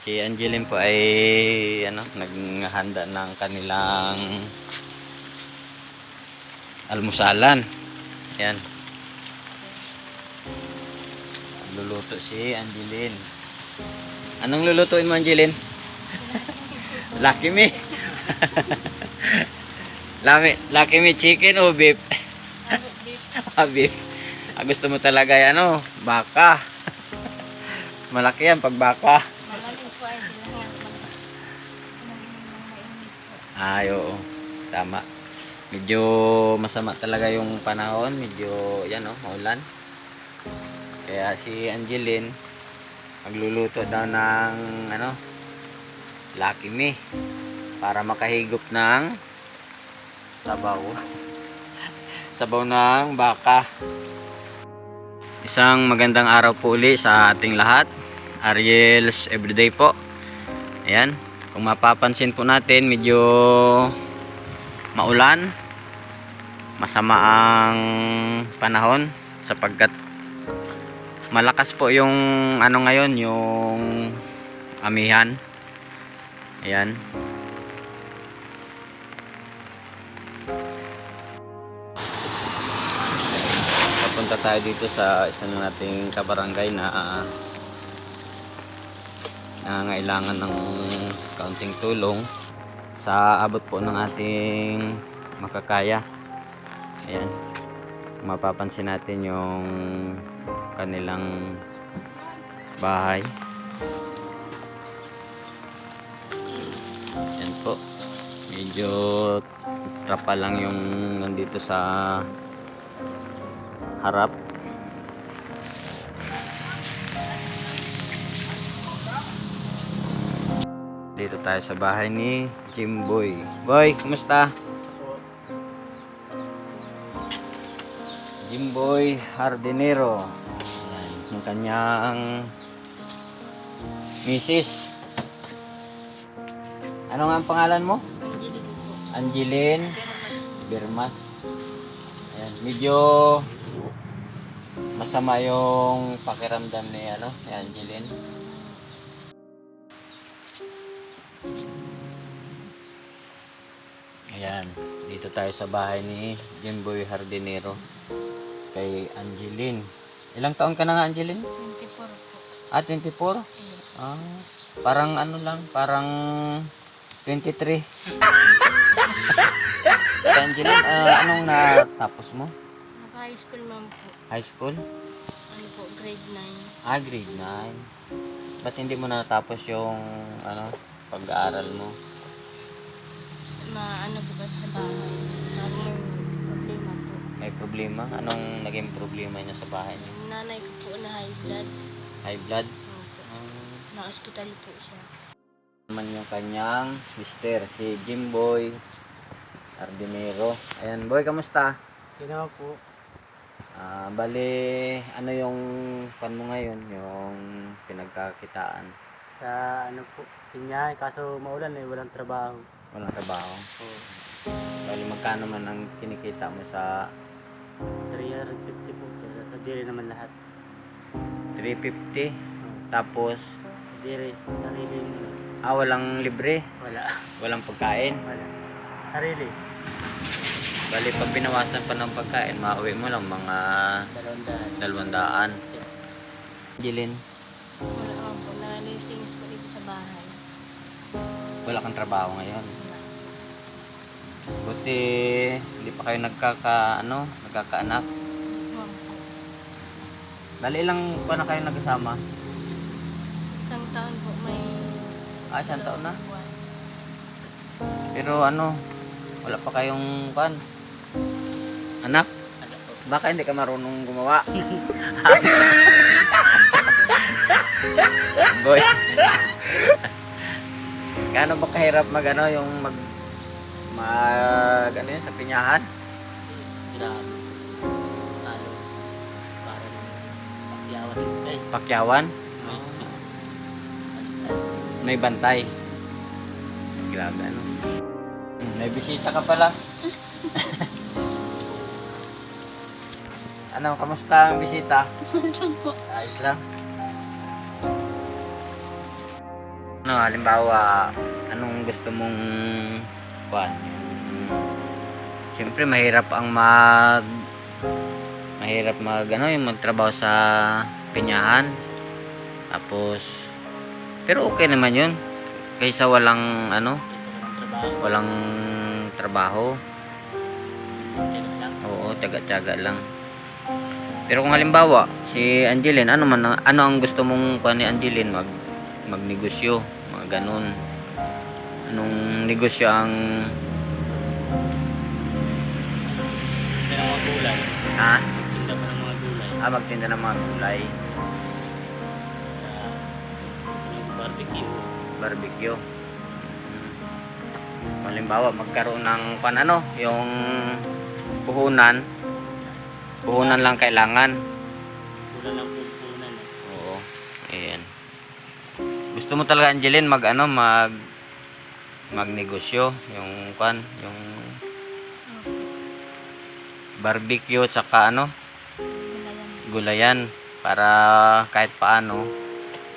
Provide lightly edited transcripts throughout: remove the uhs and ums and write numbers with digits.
Si Angeline po ay naghahanda ng kanilang almusalan. Yan. Luluto si Angeline. Anong lulutuin mo, Angeline? Lucky me. Lucky me chicken o beef? Beef. Gusto mo talaga yan, baka. Malaki yan pag baka. Oo. Tama. Medyo masama talaga yung panahon. Medyo, maulan. Kaya si Angeline, magluluto daw ng, Lucky Me. Para makahigop ng sabaw. Sabaw ng baka. Isang magandang araw po uli sa ating lahat. Ariel's Everyday po. Ayan. Kung mapapansin po natin, medyo maulan. Masama ang panahon sapagkat malakas po yung ngayon, yung amihan. Ayan. Papunta tayo dito sa isa na nating kabarangay na nangangailangan ng kaunting tulong sa abot po ng ating makakaya. Ayan. Mapapansin natin yung kanilang bahay. Ayan po. Medyo trapa lang yung nandito sa harap. Dito tayo sa bahay ni Jimboy. Boy, kumusta? Jimboy Hardinero. Ang kanyang misis. Ano nga ang pangalan mo? Angeline Birmas. Ayan, medyo masama yung pakiramdam ni Angeline. Ayan, dito tayo sa bahay ni Jimboy Hardinero kay Angeline. Ilang taon ka na nga, Angeline? 24 po. 24? Parang parang 23. Angeline, anong natapos mo? Naka-high school ma'am po. High school? Grade 9. Grade 9. Ba't hindi mo natapos yung pag-aaral mo? Bukas sa bahay. May problema po. May problema? Anong naging problema niya sa bahay niyo? Yung nanay ko po na high blood. High blood? Opo. Na-hospital po siya. Naman yung kanyang mister, si Jimboy Hardinero. Ayan, boy, kamusta? Kinawa po. Bali, ano yung pan mo ngayon? Yung pinagkakitaan? Sa po, sa Pinyahay. Kaso maulan walang trabaho. Walang trabaho? Oo. Bali, magkano man ang kinikita mo sa 350 po. Pero sa diri naman lahat. 350? Tapos, Sa diri, sariling walang libre? wala. Walang pagkain? Wala. Sarili. Bali, pag binawasan pa ng pagkain, mauwi mo lang mga 200. Angeline, Wala naman po. Na-listings po dito sa bahay. wala kang trabaho ngayon. Wala. Buti hindi pa kayo nagkakaanak. Ma'am po. Bali, ilang buwan na kayo nagkasama? Isang taon po may... Isang taon na. buwan. Pero wala pa kayong anak? Baka hindi ka marunong gumawa. Boy. Gaano ba kahirap yung mag sa pinyahan? Grabe. Talos. Parang pakyawan instead. Pakyawan? May bantay. Grabe may bisita ka pala. Kamusta ang bisita? Saan po? Ayos lang. Ano, halimbawa, anong gusto mong kuan? Siyempre mahirap ano, yung magtrabaho sa pinyahan. Tapos pero okay naman 'yun kaysa walang ano, walang trabaho. Oo, tiyaga-tiyaga lang. Pero kung halimbawa si Angeline, ano ang gusto mong kuan ni Angeline, magnegosyo, mga ganun. Anong negosyo ang Tinda ng mga gulay. ha? Tinda pa ng mga gulay. Magtinda ng mga gulay, Barbecue. barbecue. Halimbawa magkaroon ng yung puhunan lang kailangan. Wala lang pupunan eh. Oo. Ayan. Gusto mo talaga, Angeline, magnegosyo, yung yung barbecue at saka gulayan, para kahit paano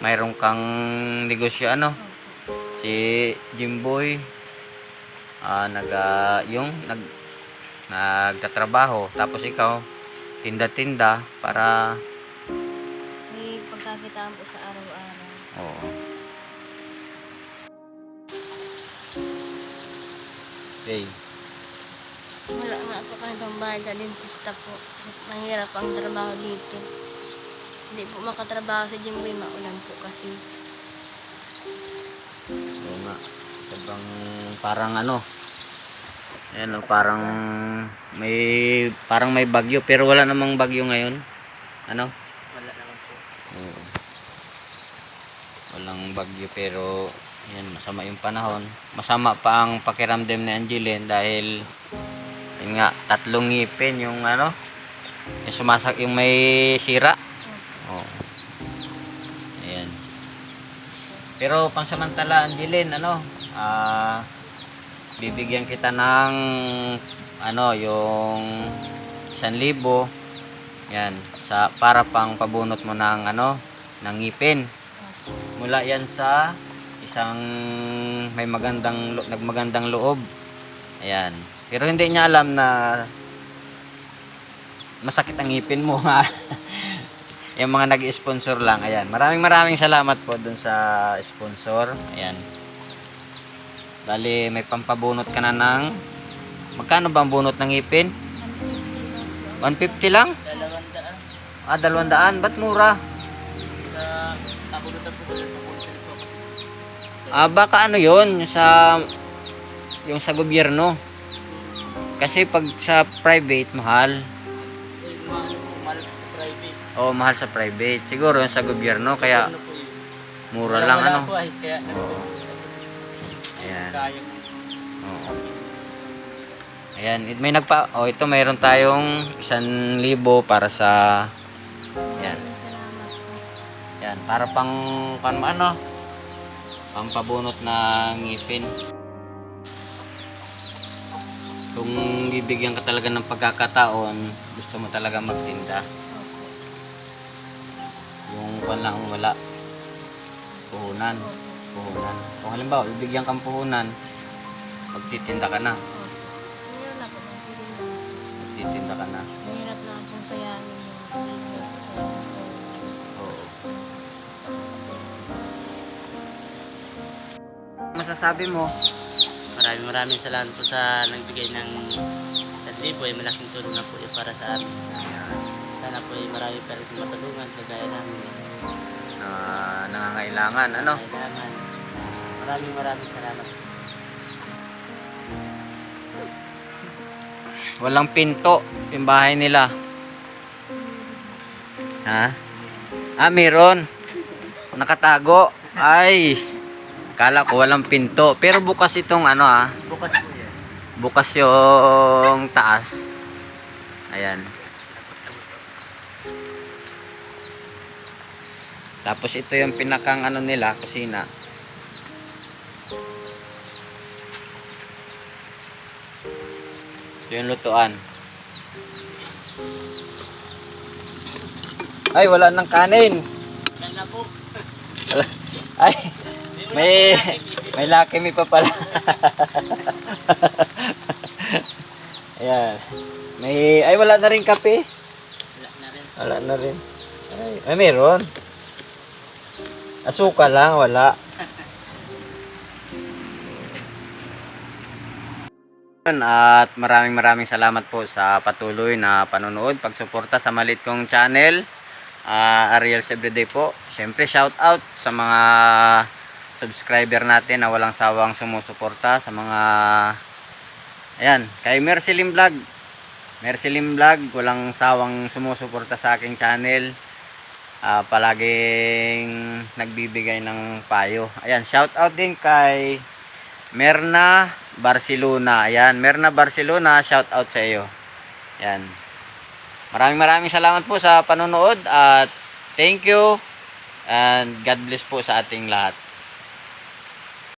mayroon kang negosyo si Jimboy nagtatrabaho, tapos ikaw tinda-tinda para May pagkakitaan po sa araw-araw. oo. Okay. Wala nga po kami pambayad sa dentista po. Mahirap ang trabaho dito. Hindi po makatrabaho sa Jimboy, maulan po kasi. Oo nga. Sobrang parang ayan, parang may bagyo, pero wala namang bagyo ngayon. Wala naman po. Oo. Walang bagyo, pero yan, masama yung panahon. Masama pa ang pakiramdam ni Angeline dahil yun nga, 3 ngipin yung yung may sira. Oo. Ayan. Pero pansamantala, Angeline, bibigyan kita ng yung 1,000 yan para pang pabunot mo ng ng ngipin. Mula yan sa isang may nagmagandang loob. Ayan. Pero hindi niya alam na masakit ang ngipin mo ha. Yung mga nag-sponsor lang. Ayan. Maraming salamat po dun sa sponsor. Ayan. Bali, may pampabunot ka na ng magkano ba ang bunot ng ngipin? 150 lang? 200. 200. Ba't mura? Sa nabunutan po kasi papunta po kasi. Baka yung sa gobyerno. Kasi pag sa private, mahal. Mahal sa private. Oo, mahal sa private. Siguro yung sa gobyerno, kaya Ano po yun? mura Wala- lang wala po ay, kaya Oo. Ayan. sayang. Oo. Ayan, ito mayroon tayong 1,000 para sa yan. Salamat po. Yan, para pang pampabunot ng ngipin. Kung bibigyan ka talaga ng pagkakataon, gusto mo talaga magtinda. Yung lang wala. Puhunan. Kung halimbawa, bibigyan kang puhunan, magtitinda ka na. Ngayon na po. Magtitinda ka na. Mahirap na akong sayangin yung Oo. Masasabi mo? Maraming salamat po sa nagbigay ng 1,000 ay malaking tulong na po yun para sa amin. Sana po ay marami pa rin matulungan kagaya namin. Na nangangailangan, Kailangan. Maraming salamat. Walang pinto yung bahay nila. Ha? Meron. Nakatago. Ay. Kala ko walang pinto. Pero bukas itong Bukas po yan. bukas yung taas. Ayan. Tapos ito yung pinakang nila, kusina. Ito yung lutuan. Ay, wala nang kanin. Yan na po. Ay, Hindi mo may Lucky Me pa pala. Ayan. Ay, wala na rin kape. Wala na rin. Wala na rin. Ay, meron. Asukal lang, wala. At maraming salamat po sa patuloy na panonood, pagsuporta sa maliit kong channel, Ariel's Everyday po. Siyempre shout out sa mga subscriber natin na walang sawang sumusuporta, sa mga ayan, kay Mercy Lim Vlog. Mercy Lim Vlog, walang sawang sumusuporta sa aking channel. Palaging nagbibigay ng payo. Ayan, shout out din kay Merna Barcelona. Ayan, Merna Barcelona, shout out sa iyo. Ayan. Maraming salamat po sa panonood at thank you and God bless po sa ating lahat.